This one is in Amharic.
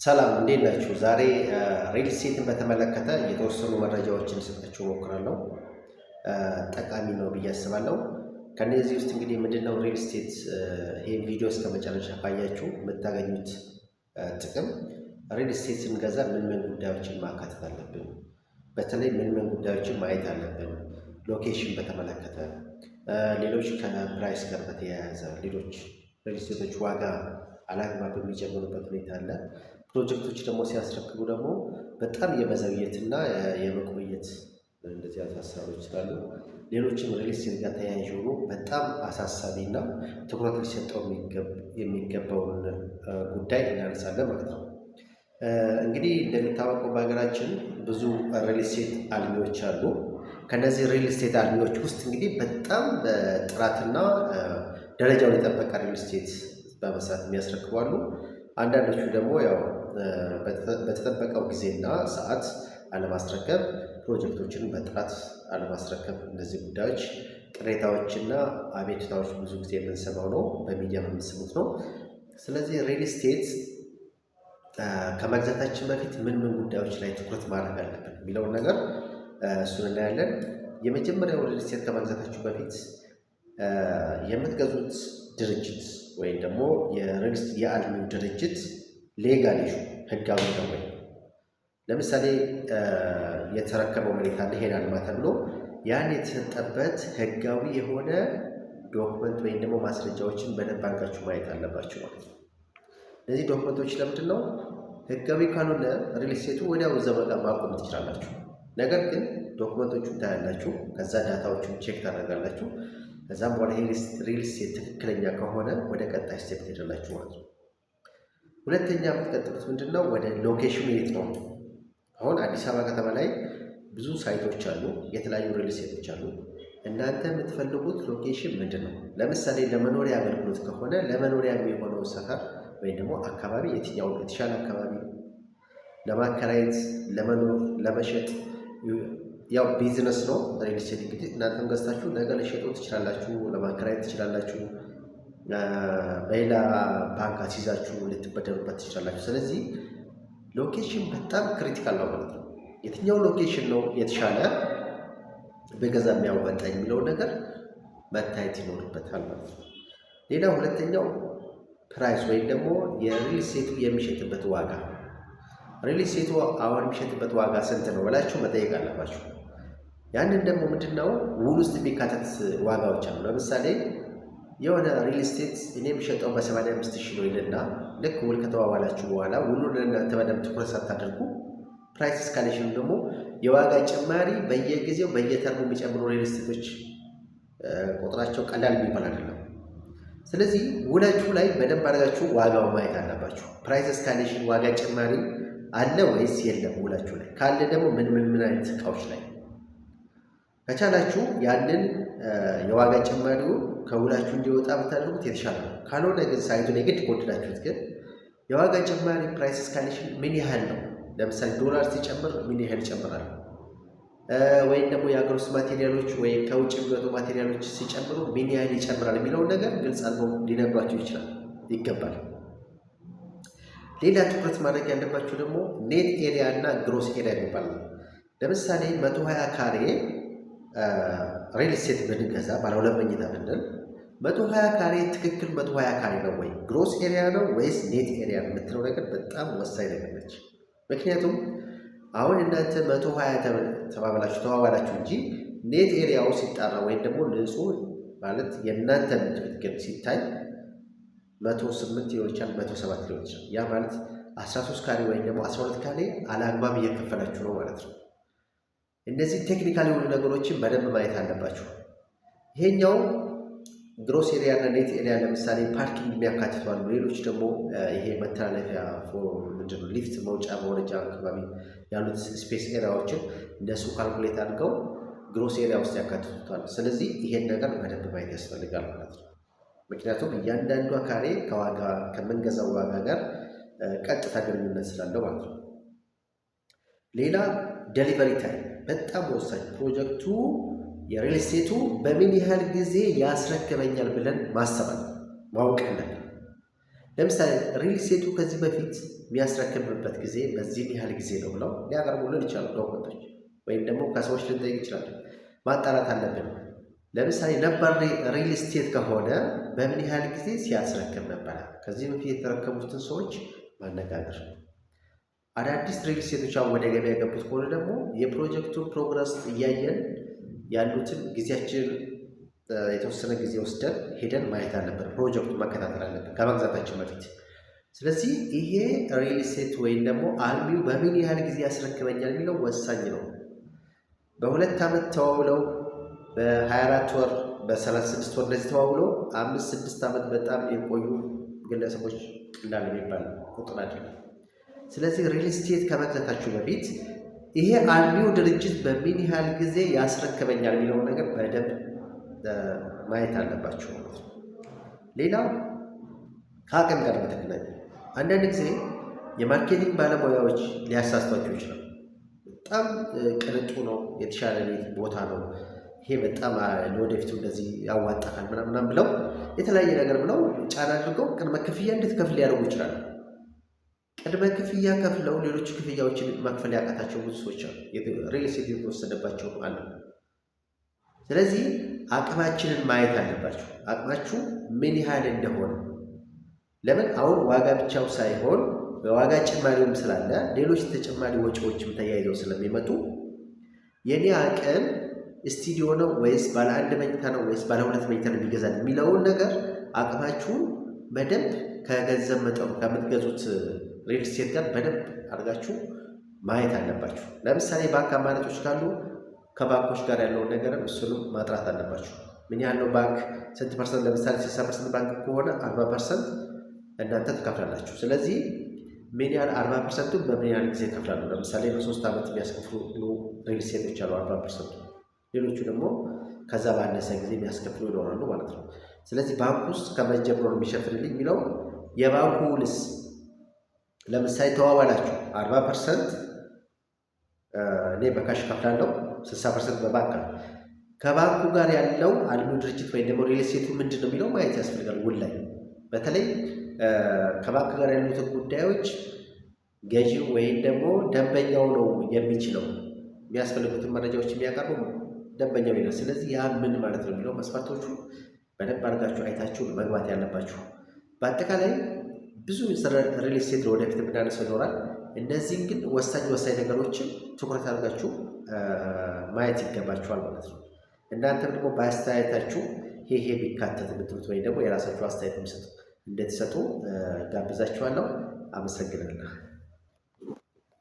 ሰላም እንዴት ናችሁ? ዛሬ ሪል ስቴትን በተመለከተ የተወሰኑ መረጃዎችን ልሰጣችሁ እሞክራለሁ። ጠቃሚ ነው ብዬ አስባለሁ። ከነዚህ ውስጥ እንግዲህ ምንድነው ሪል ስቴት ይሄን ቪዲዮ እስከ መጨረሻ ካያችሁ የምታገኙት ጥቅም ሪል ስቴት ስንገዛ ምን ምን ጉዳዮችን ማካተት አለብን፣ በተለይ ምን ምን ጉዳዮችን ማየት አለብን፣ ሎኬሽን በተመለከተ፣ ሌሎች ከፕራይስ ጋር በተያያዘ ሌሎች ሪል ስቴቶች ዋጋ አላግባብ በሚጨምሩበት ሁኔታ አለ። ፕሮጀክቶች ደግሞ ሲያስረክቡ ደግሞ በጣም የመዘግየትና የመቆየት እንደዚህ አይነት ሀሳቦች ስላሉ ሌሎችም ሪል ስቴት ጋር ተያያዥ ሆኖ በጣም አሳሳቢና ትኩረት ሊሰጠው የሚገባውን ጉዳይ እናነሳለን ማለት ነው። እንግዲህ እንደሚታወቀው በሀገራችን ብዙ ሪል ስቴት አልሚዎች አሉ። ከነዚህ ሪል ስቴት አልሚዎች ውስጥ እንግዲህ በጣም በጥራትና ደረጃውን የጠበቀ ሪል ስቴት በመስራት የሚያስረክቡ አሉ። አንዳንዶቹ ደግሞ ያው በተጠበቀው ጊዜና ሰዓት አለማስረከብ፣ ፕሮጀክቶችን በጥራት አለማስረከብ፣ እነዚህ ጉዳዮች ቅሬታዎችና አቤቱታዎች ብዙ ጊዜ የምንሰማው ነው፣ በሚዲያ የምንሰሙት ነው። ስለዚህ ሪል ስቴት ከመግዛታችን በፊት ምን ምን ጉዳዮች ላይ ትኩረት ማድረግ አለብን የሚለውን ነገር እሱን እናያለን። የመጀመሪያው ሪል ስቴት ከመግዛታችሁ በፊት የምትገዙት ድርጅት ወይም ደግሞ የአልሚው ድርጅት ሌጋል ኢሹ ህጋዊ ነው ወይ? ለምሳሌ የተረከበው መሬት አለ ይሄን አልማ ተብሎ ያን የተሰጠበት ህጋዊ የሆነ ዶክመንት ወይም ደግሞ ማስረጃዎችን በደንብ አድርጋችሁ ማየት አለባችሁ ማለት ነው። እነዚህ ዶክመንቶች ለምንድን ነው? ህጋዊ ካልሆነ ሪል ስቴቱ ወዲያው እዛው በቃ ማቆም ትችላላችሁ። ነገር ግን ዶክመንቶቹን ታያላችሁ፣ ከዛ ዳታዎቹን ቼክ ታደርጋላችሁ። ከዛም በኋላ ሪል ስቴት ትክክለኛ ከሆነ ወደ ቀጣይ ስቴፕ ትሄዳላችሁ ማለት ነው። ሁለተኛ የምትቀጥሉት ምንድን ነው? ወደ ሎኬሽኑ የት ነው? አሁን አዲስ አበባ ከተማ ላይ ብዙ ሳይቶች አሉ፣ የተለያዩ ሪል ስቴቶች አሉ። እናንተ የምትፈልጉት ሎኬሽን ምንድን ነው? ለምሳሌ ለመኖሪያ አገልግሎት ከሆነ ለመኖሪያ የሚሆነው ሰፈር ወይም ደግሞ አካባቢ የትኛው የተሻለ አካባቢ ለማከራየት፣ ለመኖር፣ ለመሸጥ ያው ቢዝነስ ነው ሪል ስቴት። እንግዲህ እናንተም ገዝታችሁ ነገ ልትሸጡ ትችላላችሁ፣ ለማከራየት ትችላላችሁ፣ በሌላ ባንክ አስይዛችሁ ልትበደሩበት ትችላላችሁ። ስለዚህ ሎኬሽን በጣም ክሪቲካል ነው ማለት ነው። የትኛው ሎኬሽን ነው የተሻለ በገዛ የሚያዋጣ የሚለው ነገር መታየት ይኖርበታል ማለት ነው። ሌላ ሁለተኛው ፕራይስ ወይም ደግሞ የሪል ስቴቱ የሚሸጥበት ዋጋ። ሪል ስቴቱ አሁን የሚሸጥበት ዋጋ ስንት ነው ብላችሁ መጠየቅ አለባችሁ። ያንን ደግሞ ምንድነው ውል ውስጥ የሚካተት ዋጋዎች አሉ። ለምሳሌ የሆነ ሪል ስቴት እኔ የሚሸጠው በ85,000 ነው ይልና ልክ ውል ከተዋዋላችሁ በኋላ ውሉን እናንተ በደንብ ትኩረት ሳታደርጉ ፕራይስ እስካሌሽን ደግሞ የዋጋ ጭማሪ በየጊዜው በየተርሙ የሚጨምሩ ሪል ስቴቶች ቁጥራቸው ቀላል የሚባል አይደለም። ስለዚህ ውላችሁ ላይ በደንብ አድርጋችሁ ዋጋውን ማየት አለባችሁ። ፕራይስ እስካሌሽን ዋጋ ጭማሪ አለ ወይስ የለም? ውላችሁ ላይ ካለ ደግሞ ምን አይነት እቃዎች ላይ ከቻላችሁ ያንን የዋጋ ጭማሪውን ከውላችሁ እንዲወጣ ብታደርጉት የተሻለ ነው። ካልሆነ ግን ሳይቱን የግድ ከወደዳችሁት ግን የዋጋ ጭማሪ ፕራይስ እስካሌሽን ምን ያህል ነው? ለምሳሌ ዶላር ሲጨምር ምን ያህል ይጨምራል? ወይም ደግሞ የሀገር ውስጥ ማቴሪያሎች ወይም ከውጭ የሚመጡ ማቴሪያሎች ሲጨምሩ ምን ያህል ይጨምራል የሚለውን ነገር ግልጽ አድርገው ሊነግሯችሁ ይገባል። ሌላ ትኩረት ማድረግ ያለባችሁ ደግሞ ኔት ኤሪያ እና ግሮስ ኤሪያ የሚባል ነው። ለምሳሌ 120 ካሬ ሪል ስቴት ብንገዛ ባለ 2 መኝታ ብንል 120 ካሬ ትክክል 120 ካሬ ነው ወይ? ግሮስ ኤሪያ ነው ወይስ ኔት ኤሪያ የምትለው ነገር በጣም ወሳኝ ነገር ነች። ምክንያቱም አሁን እናንተ 120 ተባባላችሁ እንጂ ኔት ኤሪያው ሲጣራ ወይም ደግሞ ንጹህ ማለት የእናንተ ትክክል ሲታይ 108 ሊሆን ይችላል፣ 107 ሊሆን ይችላል። ያ ማለት 13 ካሬ ወይም ደግሞ 12 ካሬ አላግባብ እየከፈላችሁ ነው ማለት ነው። እነዚህ ቴክኒካል የሆኑ ነገሮችን በደንብ ማየት አለባችሁ። ይሄኛው ግሮስ ኤሪያ እና ኔት ኤሪያ ለምሳሌ ፓርኪንግ የሚያካትቷሉ። ሌሎች ደግሞ ይሄ መተላለፊያ ምንድነው ሊፍት መውጫ መውረጃ አካባቢ ያሉት ስፔስ ኤሪያዎችን እነሱ ካልኩሌት አድርገው ግሮስ ኤሪያ ውስጥ ያካትቱታል። ስለዚህ ይሄን ነገር በደንብ ማየት ያስፈልጋል ማለት ነው። ምክንያቱም እያንዳንዷ ካሬ ከዋጋ ከምንገዛው ዋጋ ጋር ቀጥታ ግንኙነት ስላለው ማለት ነው። ሌላ ዴሊቨሪ ታይም በጣም ወሳኝ። ፕሮጀክቱ የሪል ስቴቱ በምን ያህል ጊዜ ያስረክበኛል ብለን ማሰብ ማወቅ አለብን። ለምሳሌ ሪል ስቴቱ ከዚህ በፊት የሚያስረክብበት ጊዜ በዚህ ያህል ጊዜ ነው ብለው ሊያቀርቡልን ይችላሉ ዶክመንቶች፣ ወይም ደግሞ ከሰዎች ልንጠይቅ ይችላል። ማጣራት አለብን። ለምሳሌ ነባር ሪል ስቴት ከሆነ በምን ያህል ጊዜ ሲያስረክብ ነበረ? ከዚህ በፊት የተረከቡትን ሰዎች ማነጋገር። አዳዲስ ሪል ስቴቶች አሁን ወደ ገበያ የገቡት ከሆነ ደግሞ የፕሮጀክቱን ፕሮግረስ እያየን ያሉትን ጊዜያችን የተወሰነ ጊዜ ወስደን ሄደን ማየት አለብን። ፕሮጀክቱን መከታተል አለብን ከመግዛታችን በፊት። ስለዚህ ይሄ ሪል ስቴት ወይም ደግሞ አልሚው በምን ያህል ጊዜ ያስረክበኛል የሚለው ወሳኝ ነው። በ2 ዓመት ተዋውለው በ24 ወር በ36 ወር እንደዚህ ተዋውለው 5-6 ዓመት በጣም የቆዩ ግለሰቦች እንዳለ የሚባል ቁጥር አይደለም። ስለዚህ ሪል ስቴት ከመግዛታችሁ በፊት ይሄ አልሚው ድርጅት በምን ያህል ጊዜ ያስረክበኛል የሚለውን ነገር በደንብ ማየት አለባችሁ ማለት ነው። ሌላው ከአቅም ጋር በተገናኘ አንዳንድ ጊዜ የማርኬቲንግ ባለሙያዎች ሊያሳስቷቸው ይችላል። በጣም ቅንጡ ነው፣ የተሻለ ቦታ ነው፣ ይሄ በጣም ለወደፊቱ እንደዚህ ያዋጣል ምናምን ብለው የተለያየ ነገር ብለው ጫና አድርገው ቅድመ ክፍያ እንድትከፍል ሊያደርጉ ይችላሉ። ቅድመ ክፍያ ከፍለው ሌሎች ክፍያዎችን መክፈል ያቃታቸው ብዙ ሰዎች አሉ። ሪል ስቴት የተወሰደባቸው አሉ። ስለዚህ አቅማችንን ማየት አለባችሁ። አቅማችሁ ምን ያህል እንደሆነ ለምን አሁን ዋጋ ብቻው ሳይሆን በዋጋ ጭማሪውም ስላለ ሌሎች ተጨማሪ ወጪዎችም ተያይዘው ስለሚመጡ የኔ አቅም ስቱዲዮ ነው ወይስ ባለ 1 መኝታ ነው ወይስ ባለ 2 መኝታ ነው የሚገዛል የሚለውን ነገር አቅማችሁን በደንብ ከገንዘብ መጠኑ ከምትገዙት ሪል ስቴት ጋር በደንብ አድርጋችሁ ማየት አለባችሁ። ለምሳሌ ባንክ አማራጮች ካሉ ከባንኮች ጋር ያለውን ነገር እሱንም ማጥራት አለባችሁ። ምን ያለው ባንክ ስንት ፐርሰንት፣ ለምሳሌ 60% ባንክ ከሆነ 40% እናንተ ትከፍላላችሁ። ስለዚህ ምን ያህል 40%ቱን በምን ያህል ጊዜ ይከፍላሉ? ለምሳሌ በ3 ዓመት የሚያስከፍሉ ሪል ስቴቶች አሉ 40%። ሌሎቹ ደግሞ ከዛ ባነሰ ጊዜ የሚያስከፍሉ ይኖራሉ ማለት ነው። ስለዚህ ባንክ ውስጥ ከመጀመሩ ነው የሚሸፍንልኝ የሚለው የባንኩ ውልስ ለምሳሌ ተዋዋላችሁ 40% እኔ በካሽ ከፍላለሁ 60% በባንክ ነው። ከባንኩ ጋር ያለው አልሚው ድርጅት ወይም ደግሞ ሪል ስቴቱ ምንድን ነው የሚለው ማየት ያስፈልጋል። ውል ላይ በተለይ ከባንክ ጋር ያሉትን ጉዳዮች ገዢው ወይም ደግሞ ደንበኛው ነው የሚችለው። የሚያስፈልጉትን መረጃዎች የሚያቀርቡ ደንበኛው ይላል። ስለዚህ ያ ምን ማለት ነው የሚለው መስፈርቶቹ በደንብ አድርጋችሁ አይታችሁ መግባት ያለባችሁ። በአጠቃላይ ብዙ ሪል ስቴት ለወደፊት የምናነሳው ይኖራል። እነዚህን ግን ወሳኝ ነገሮችን ትኩረት አድርጋችሁ ማየት ይገባችኋል ማለት ነው። እናንተም ደግሞ በአስተያየታችሁ ይሄ ቢካተት የምትሉት ወይም ደግሞ የራሳችሁ አስተያየት እንድትሰጡ ጋብዛችኋለሁ። አመሰግናለሁ።